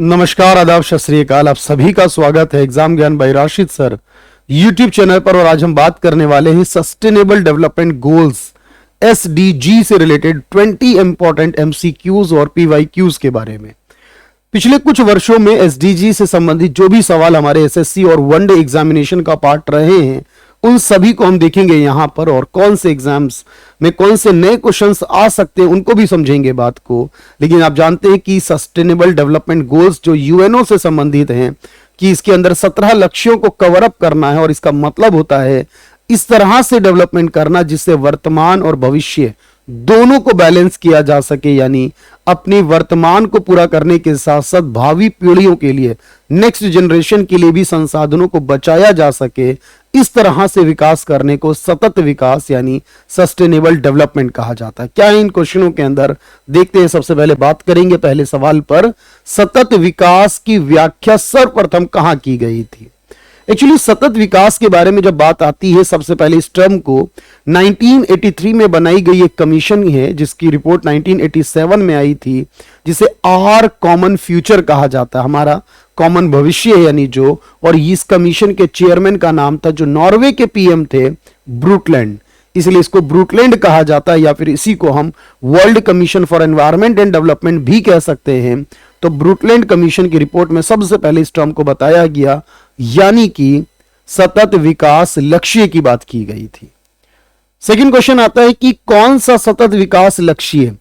नमस्कार, आदाब, सत श्री अकाल। आप सभी का स्वागत है exam Gyan by Rashid sir YouTube channel पर। और आज हम बात करने वाले हैं सस्टेनेबल डेवलपमेंट गोल्स SDG से रिलेटेड 20 इंपॉर्टेंट MCQs और PYQs के बारे में। पिछले कुछ वर्षों में SDG से संबंधित जो भी सवाल हमारे SSC और वनडे एग्जामिनेशन का पार्ट रहे हैं उन सभी को हम देखेंगे यहां पर, और कौन से एग्जाम्स में कौन से नए क्वेश्चंस आ सकते हैं उनको भी समझेंगे बात को। लेकिन आप जानते हैं कि सस्टेनेबल डेवलपमेंट गोल्स जो UNO से संबंधित हैं कि इसके अंदर 17 लक्ष्यों को कवर अप करना है, और इसका मतलब होता है इस तरह से डेवलपमेंट करना जिससे वर्तमान और भविष्य दोनों को बैलेंस किया जा सके, यानी अपने वर्तमान को पूरा करने के साथ साथ भावी पीढ़ियों के लिए, नेक्स्ट जनरेशन के लिए भी संसाधनों को बचाया जा सके। इस तरह से विकास करने को सतत विकास यानी सस्टेनेबल डेवलपमेंट कहा जाता है। क्या है इन क्वेश्चनों के अंदर, देखते हैं। सबसे पहले बात करेंगे पहले सवाल पर, सतत विकास की व्याख्या सर्वप्रथम कहां की गई थी। एक्चुअली सतत विकास के बारे में जब बात आती है, सबसे पहले इस टर्म को 1983 में बनाई गई एक कमीशन है जिसकी रिपोर्ट 1987 में आई थी, जिसे आर कॉमन फ्यूचर कहा जाता है, हमारा कॉमन भविष्य है यानी जो। और इस कमीशन के चेयरमैन का नाम था जो नॉर्वे के PM थे, ब्रूटलैंड, इसलिए इसको ब्रूटलैंड कहा जाता है, या फिर इसी को हम world commission for environment and development भी कह सकते हैं। तो ब्रूटलैंड कमीशन की रिपोर्ट में सबसे पहले इस टर्म को बताया गया, यानी कि सतत विकास लक्ष्य की बात की गई थी। सेकंड क्वेश्चन आता है कि कौन सा सतत विकास लक्ष्य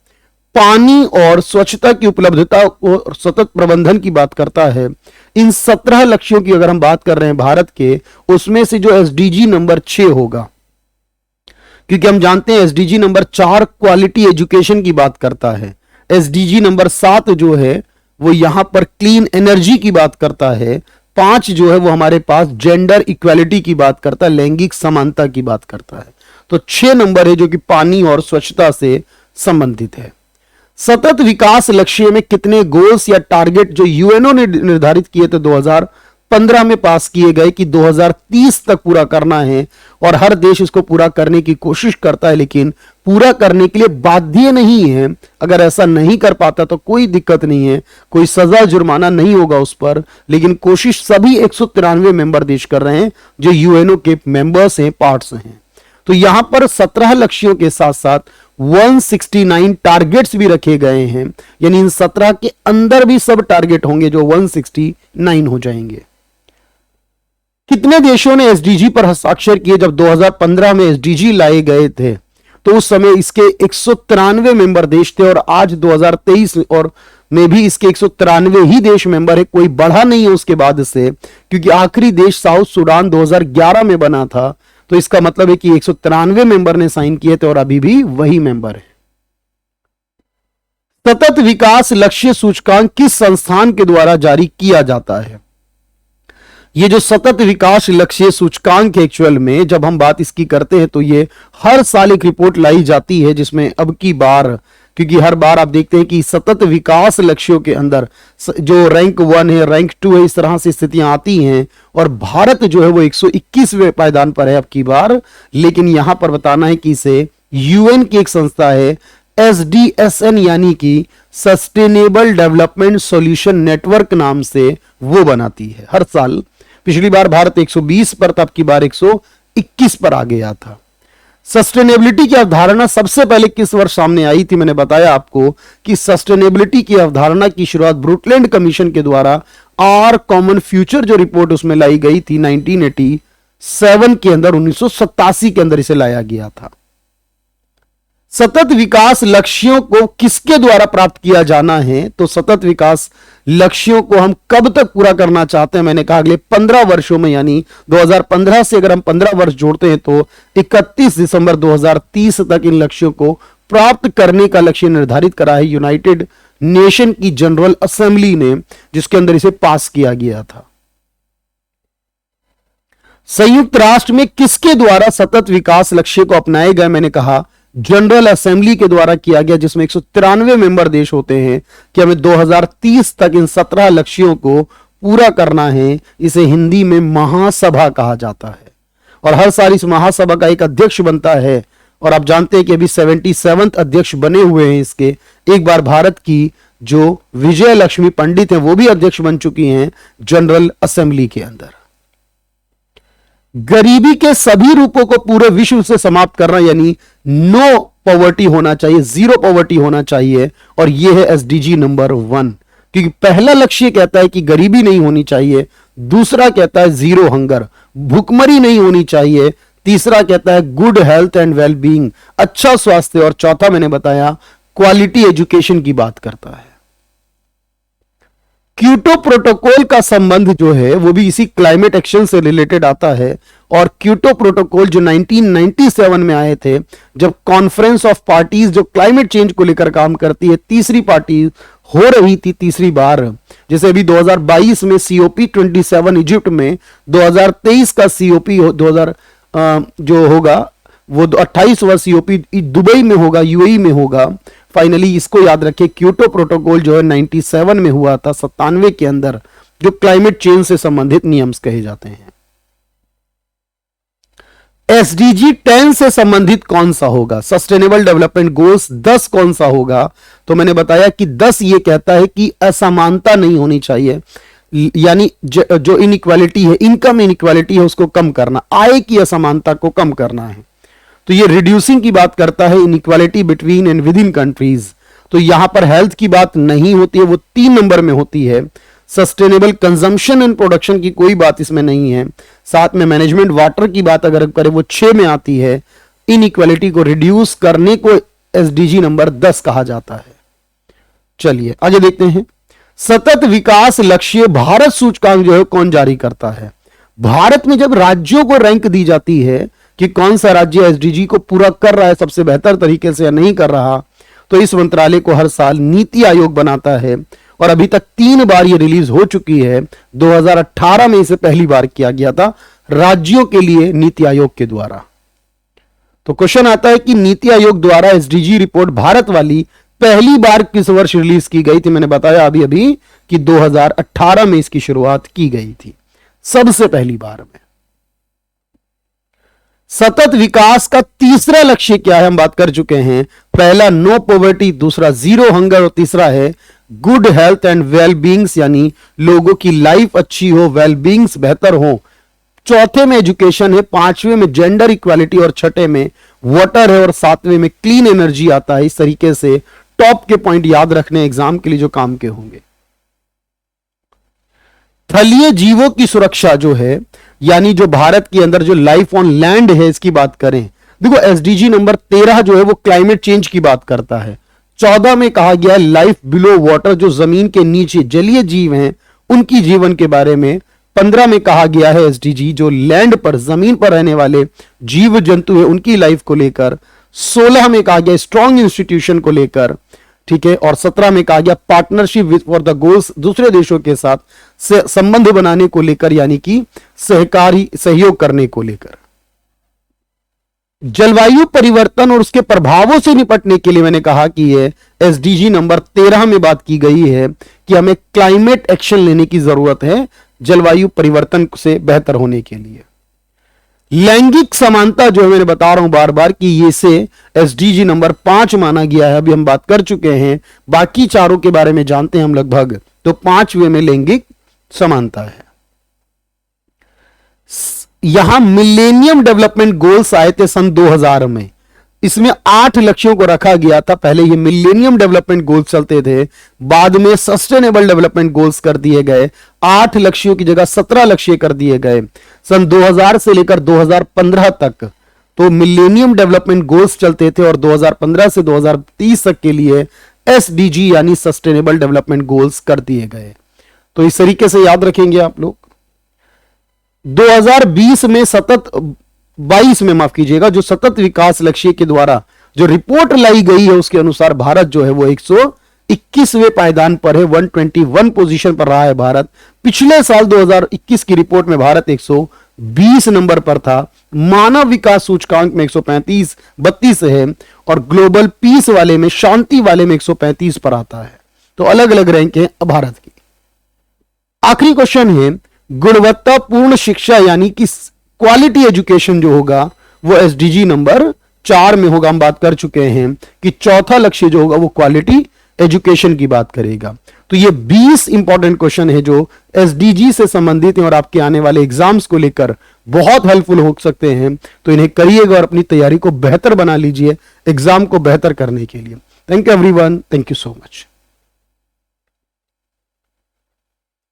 पानी और स्वच्छता की उपलब्धता और सतत प्रबंधन की बात करता है। इन 17 लक्ष्यों की अगर हम बात कर रहे हैं भारत के, उसमें से जो SDG नंबर 6 होगा, क्योंकि हम जानते हैं SDG नंबर 4 क्वालिटी एजुकेशन की बात करता है, SDG नंबर 7 जो है वो यहां पर क्लीन एनर्जी की बात करता है, 5 जो है वो हमारे पास जेंडर इक्वालिटी की बात करता है, लैंगिक समानता की बात करता है। तो 6 नंबर है जो कि पानी और स्वच्छता से संबंधित है। सतत विकास लक्ष्य में कितने गोल्स या टारगेट जो UNO ने निर्धारित किए थे 2015 में पास किए गए कि 2030 तक पूरा करना है, और हर देश इसको पूरा करने की कोशिश करता है, लेकिन पूरा करने के लिए बाध्य नहीं है। अगर ऐसा नहीं कर पाता तो कोई दिक्कत नहीं है, कोई सजा जुर्माना नहीं होगा उस पर, लेकिन कोशिश सभी 193 मेंबर देश कर रहे हैं जो UNO के मेंबर्स हैं, पार्ट्स हैं। तो यहां पर 17 लक्ष्यों के साथ साथ 169 टारगेट्स भी रखे गए हैं, यानी इन 17 के अंदर भी सब टारगेट होंगे जो 169 हो जाएंगे। कितने देशों ने SDG पर हस्ताक्षर किए जब 2015 में SDG लाए गए थे? तो उस समय इसके 193 मेंबर देश थे, और आज 2023 और में भी इसके 193 ही देश मेंबर है, कोई बढ़ा नहीं है उसके बाद से, क्योंकि आखिरी देश साउथ सूडान 2011 में बना था। तो इसका मतलब है कि 193 मेंबर ने साइन किए थे और अभी भी वही मेंबर है। सतत विकास लक्ष्य सूचकांक किस संस्थान के द्वारा जारी किया जाता है? ये जो सतत विकास लक्ष्य सूचकांक एक्चुअल में जब हम बात इसकी करते हैं तो ये हर साल एक रिपोर्ट लाई जाती है, जिसमें अब की बार, क्योंकि हर बार आप देखते हैं कि सतत विकास लक्ष्यों के अंदर जो रैंक 1 है, रैंक 2 है, इस तरह से स्थितियां आती हैं, और भारत जो है वो 121वें पायदान पर है अब की बार। लेकिन यहां पर बताना है कि इसे UN की एक संस्था है SDSN, यानी कि सस्टेनेबल डेवलपमेंट सॉल्यूशन नेटवर्क नाम से वो बनाती है हर साल। पिछली बार भारत 120 पर था, अब की बार 121 पर आ गया था। सस्टेनेबिलिटी की अवधारणा सबसे पहले किस वर्ष सामने आई थी? मैंने बताया आपको कि सस्टेनेबिलिटी की अवधारणा की शुरुआत ब्रूटलैंड कमीशन के द्वारा आर कॉमन फ्यूचर जो रिपोर्ट उसमें लाई गई थी 1987 के अंदर, 1987 के अंदर इसे लाया गया था। सतत विकास लक्ष्यों को किसके द्वारा प्राप्त किया जाना है? तो सतत विकास लक्ष्यों को हम कब तक पूरा करना चाहते हैं? मैंने कहा अगले 15 वर्षों में, यानी 2015 से अगर हम 15 वर्ष जोड़ते हैं तो 31 दिसंबर 2030 तक इन लक्ष्यों को प्राप्त करने का लक्ष्य निर्धारित करा है यूनाइटेड नेशन की जनरल असेंबली ने, जिसके अंदर इसे पास किया गया था। संयुक्त राष्ट्र में किसके द्वारा सतत विकास लक्ष्य को अपनाए गए? मैंने कहा जनरल असेंबली के द्वारा किया गया, जिसमें 193 मेंबर देश होते हैं कि हमें 2030 तक इन 17 लक्ष्यों को पूरा करना है। इसे हिंदी में महासभा कहा जाता है, और हर साल इस महासभा का एक अध्यक्ष बनता है और आप जानते हैं कि अभी 77वें अध्यक्ष बने हुए हैं इसके। एक बार भारत की जो विजय लक्ष्मी पंडित हैं वो भी अध्यक्ष बन चुकी हैं जनरल असेंबली के अंदर। गरीबी के सभी रूपों को पूरे विश्व से समाप्त करना, यानी नो पॉवर्टी होना चाहिए, जीरो पॉवर्टी होना चाहिए, और यह है एसडीजी नंबर 1। क्योंकि पहला लक्ष्य कहता है कि गरीबी नहीं होनी चाहिए, दूसरा कहता है जीरो हंगर, भूखमरी नहीं होनी चाहिए, तीसरा कहता है good health and well being, अच्छा स्वास्थ्य, और चौथा मैंने बताया क्वालिटी एजुकेशन की बात करता है। क्योटो प्रोटोकॉल का संबंध जो है वो भी इसी क्लाइमेट एक्शन से रिलेटेड आता है। और क्योटो प्रोटोकॉल जो 1997 में आए थे, जब कॉन्फ्रेंस ऑफ पार्टीज जो क्लाइमेट चेंज को लेकर काम करती है, तीसरी पार्टी हो रही थी तीसरी बार। जैसे अभी 2022 में COP 27 इजिप्ट में, 2023 का COP 2000 जो होगा वो 28वां COP दुबई में होगा, UAE में होगा। फाइनली इसको याद रखें, क्योटो प्रोटोकॉल जो है 97 में हुआ था, 97 के अंदर, जो क्लाइमेट चेंज से संबंधित नियम्स कहे जाते हैं। SDG 10 से संबंधित कौन सा होगा? सस्टेनेबल डेवलपमेंट गोल्स 10 कौन सा होगा? तो मैंने बताया कि 10 ये कहता है कि असमानता नहीं होनी चाहिए, यानी जो इनइक्वालिटी है, इनकम इनइक्वालिटी है, उसको कम करना, आय की असमानता को कम करना है। तो ये रिड्यूसिंग की बात करता है, inequality between and with in countries. तो यहां पर हेल्थ की बात नहीं होती है, वो 3 नंबर में होती है। सस्टेनेबल कंजम्पशन एंड प्रोडक्शन की कोई बात इसमें नहीं है। साथ में मैनेजमेंट वाटर की बात अगर करें वो 6 में आती है। इनइक्वालिटी को रिड्यूस करने को एसडीजी नंबर 10 कहा जाता है। चलिए आगे देखते हैं। सतत विकास लक्ष्य भारत सूचकांक जो है कौन जारी करता है? भारत में जब राज्यों को रैंक दी जाती है कि कौन सा राज्य एसडीजी को पूरा कर रहा है सबसे बेहतर तरीके से या नहीं कर रहा, तो इस मंत्रालय को हर साल नीति आयोग बनाता है। और अभी तक 3 बार ये रिलीज हो चुकी है। 2018 में इसे पहली बार किया गया था राज्यों के लिए नीति आयोग के द्वारा। तो क्वेश्चन आता है कि नीति आयोग द्वारा एसडीजी रिपोर्ट भारत वाली पहली बार किस वर्ष रिलीज की गई थी? मैंने बताया अभी अभी कि 2018 में इसकी शुरुआत की गई थी, सबसे पहली बार में। सतत विकास का तीसरा लक्ष्य क्या है? हम बात कर चुके हैं। पहला नो पॉवर्टी, दूसरा जीरो हंगर, और तीसरा है good health and well beings, यानी लोगों की लाइफ अच्छी हो, वेल बींग्स बेहतर हो। चौथे में एजुकेशन है, 5वें में जेंडर इक्वालिटी, और छठे में वाटर है, और 7वें में क्लीन एनर्जी आता है। इस तरीके से टॉप के पॉइंट याद रखने एग्जाम के लिए जो काम के होंगे। थलीय जीवों की सुरक्षा जो है, यानी जो भारत के अंदर जो लाइफ ऑन लैंड है, इसकी बात करें। देखो एसडीजी नंबर 13 जो है वो क्लाइमेट चेंज की बात करता है। 14 में कहा गया है लाइफ बिलो वाटर, जो जमीन के नीचे जलीय जीव हैं उनकी जीवन के बारे में। 15 में कहा गया है एसडीजी जो लैंड पर, जमीन पर रहने वाले जीव जंतु है उनकी लाइफ को लेकर। 16 में कहा गया स्ट्रॉन्ग इंस्टीट्यूशन को लेकर, ठीक है। और 17 में कहा गया partnership with for the goals, दूसरे देशों के साथ संबंध बनाने को लेकर, यानी कि सहकारी सहयोग करने को लेकर। जलवायु परिवर्तन और उसके प्रभावों से निपटने के लिए मैंने कहा कि ये एसडीजी नंबर 13 में बात की गई है कि हमें क्लाइमेट एक्शन लेने की जरूरत है जलवायु परिवर्तन से बेहतर होने के लिए। लैंगिक समानता जो है, मैंने बता रहा हूं बार बार कि ये से एसडीजी नंबर 5 माना गया है। अभी हम बात कर चुके हैं, बाकी चारों के बारे में जानते हैं हम लगभग। तो 5वें में लैंगिक समानता है। यहां मिलेनियम डेवलपमेंट गोल्स आए थे सन 2000 में। इसमें 8 लक्ष्यों को रखा गया था। पहले ये मिलेनियम डेवलपमेंट गोल्स चलते थे, बाद में सस्टेनेबल डेवलपमेंट गोल्स कर दिए गए। 8 लक्ष्यों की जगह 17 लक्ष्य कर दिए गए सन 2000 से लेकर 2015 तक। तो मिलेनियम डेवलपमेंट गोल्स चलते थे, और 2015 से 2030 तक के लिए एसडीजी यानी सस्टेनेबल डेवलपमेंट गोल्स कर दिए गए। तो इस तरीके से याद रखेंगे आप लोग। 2020 में 22 में माफ कीजिएगा, जो सतत विकास लक्ष्य के द्वारा जो रिपोर्ट लाई गई है उसके अनुसार भारत जो है वो 121वें पायदान पर है, 121 पोजीशन पर रहा है भारत। पिछले साल 2021 की रिपोर्ट में भारत 120 नंबर पर था। मानव विकास सूचकांक में 132 है, और ग्लोबल पीस वाले में, शांति वाले में 135 पर आता है। तो अलग अलग रैंक है भारत की। आखिरी क्वेश्चन है, गुणवत्तापूर्ण शिक्षा यानी कि क्वालिटी एजुकेशन जो होगा वो एसडीजी नंबर 4 में होगा, हम बात कर चुके हैं कि चौथा लक्ष्य जो होगा वो क्वालिटी एजुकेशन की बात करेगा। तो ये 20 इंपॉर्टेंट क्वेश्चन है जो एसडीजी से संबंधित हैं और आपके आने वाले एग्जाम्स को लेकर बहुत हेल्पफुल हो सकते हैं। तो इन्हें करिएगा और अपनी तैयारी को बेहतर बना लीजिए एग्जाम को बेहतर करने के लिए। Thank you everyone, thank you so much.